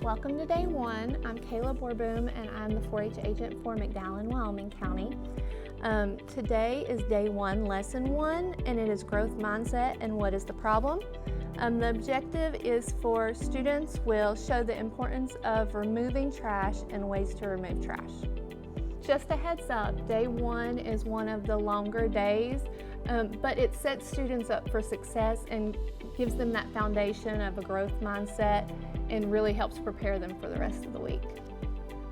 Welcome to day one. I'm Kayla Borboom and I'm the 4-H agent for McDowell, Wyoming County. Today is day one, lesson one, and it is growth mindset and what is the problem. The objective is for students will show the importance of removing trash and ways to remove trash. Just a heads up, day one is one of the longer days, but it sets students up for success and gives them that foundation of a growth mindset and really helps prepare them for the rest of the week.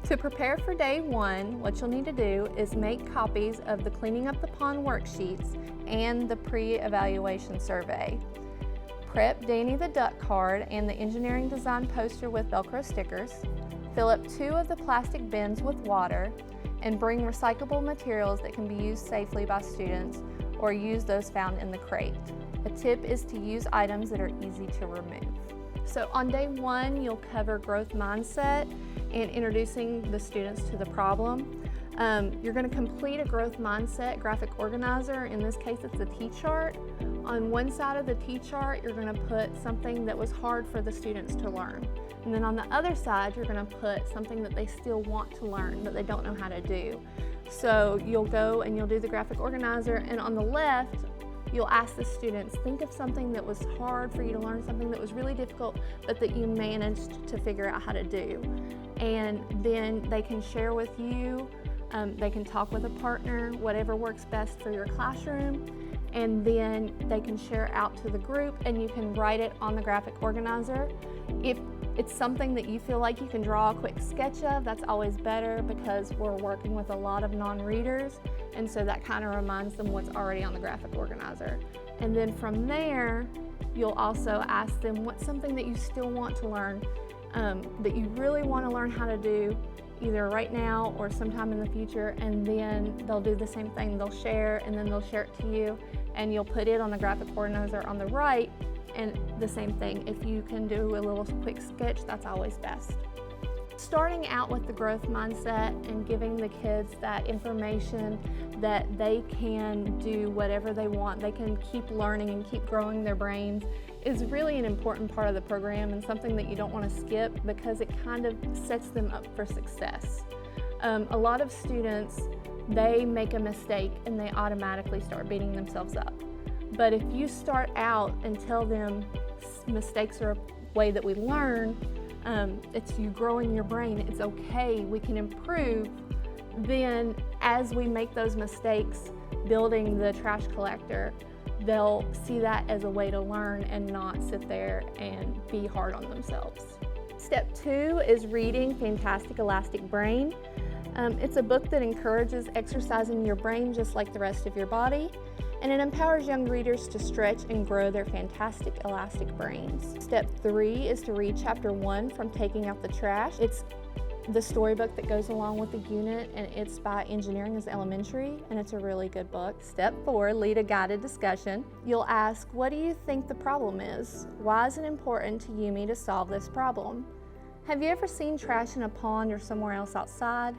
To prepare for day one, what you'll need to do is make copies of the Cleaning Up the Pond worksheets and the pre-evaluation survey. Prep Danny the Duck card and the engineering design poster with Velcro stickers. Fill up 2 of the plastic bins with water and bring recyclable materials that can be used safely by students or use those found in the crate. A tip is to use items that are easy to remove. So on day one, you'll cover growth mindset and introducing the students to the problem. You're going to complete a growth mindset graphic organizer. In this case, it's a T-chart. On one side of the T-chart, you're going to put something that was hard for the students to learn. And then on the other side, you're going to put something that they still want to learn, but they don't know how to do. So you'll go and you'll do the graphic organizer, and on the left, you'll ask the students, think of something that was hard for you to learn, something that was really difficult, but that you managed to figure out how to do. And then they can share with you, they can talk with a partner, whatever works best for your classroom, and then they can share out to the group and you can write it on the graphic organizer. If it's something that you feel like you can draw a quick sketch of, that's always better because we're working with a lot of non-readers, and so that kind of reminds them what's already on the graphic organizer. And then from there, you'll also ask them what's something that you still want to learn, that you really want to learn how to do, either right now or sometime in the future, and then they'll do the same thing. They'll share, and then they'll share it to you, and you'll put it on the graphic organizer on the right, and the same thing. If you can do a little quick sketch, that's always best. Starting out with the growth mindset and giving the kids that information that they can do whatever they want, they can keep learning and keep growing their brains, is really an important part of the program and something that you don't want to skip because it kind of sets them up for success. A lot of students, they make a mistake and they automatically start beating themselves up. But if you start out and tell them mistakes are a way that we learn, it's you growing your brain, it's okay, we can improve, then as we make those mistakes building the trash collector, they'll see that as a way to learn and not sit there and be hard on themselves. Step 2 is reading Fantastic Elastic Brain. It's a book that encourages exercising your brain just like the rest of your body, and it empowers young readers to stretch and grow their fantastic elastic brains. Step 3 is to read chapter 1 from Taking Out the Trash. It's the storybook that goes along with the unit, and it's by Engineering is Elementary, and it's a really good book. Step 4, lead a guided discussion. You'll ask, what do you think the problem is? Why is it important to you to solve this problem? Have you ever seen trash in a pond or somewhere else outside?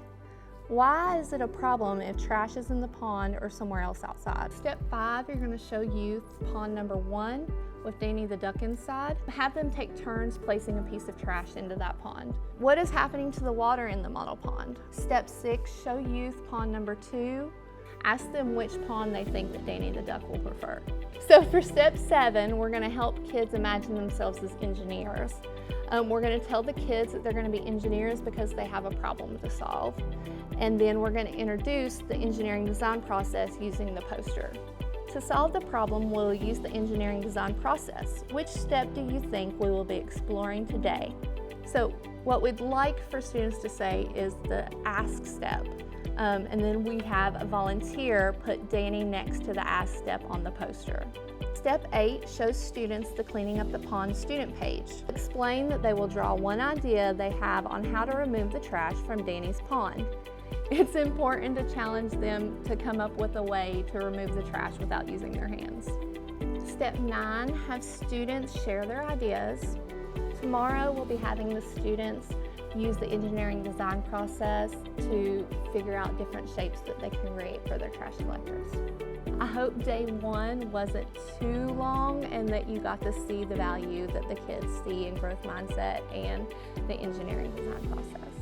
Why is it a problem if trash is in the pond or somewhere else outside? Step 5, you're going to show youth pond number 1 with Danny the Duck inside. Have them take turns placing a piece of trash into that pond. What is happening to the water in the model pond? Step 6, show youth pond number 2. Ask them which pond they think that Danny the Duck will prefer. So for step 7, we're going to help kids imagine themselves as engineers. We're going to tell the kids that they're going to be engineers because they have a problem to solve. And then we're going to introduce the engineering design process using the poster. To solve the problem, we'll use the engineering design process. Which step do you think we will be exploring today? So what we'd like for students to say is the ask step. And then we have a volunteer put Danny next to the ask step on the poster. Step 8 shows students the Cleaning Up the Pond student page. Explain that they will draw one idea they have on how to remove the trash from Danny's pond. It's important to challenge them to come up with a way to remove the trash without using their hands. Step 9, have students share their ideas. Tomorrow we'll be having the students use the engineering design process to figure out different shapes that they can create for their trash collectors. I hope day one wasn't too long and that you got to see the value that the kids see in growth mindset and the engineering design process.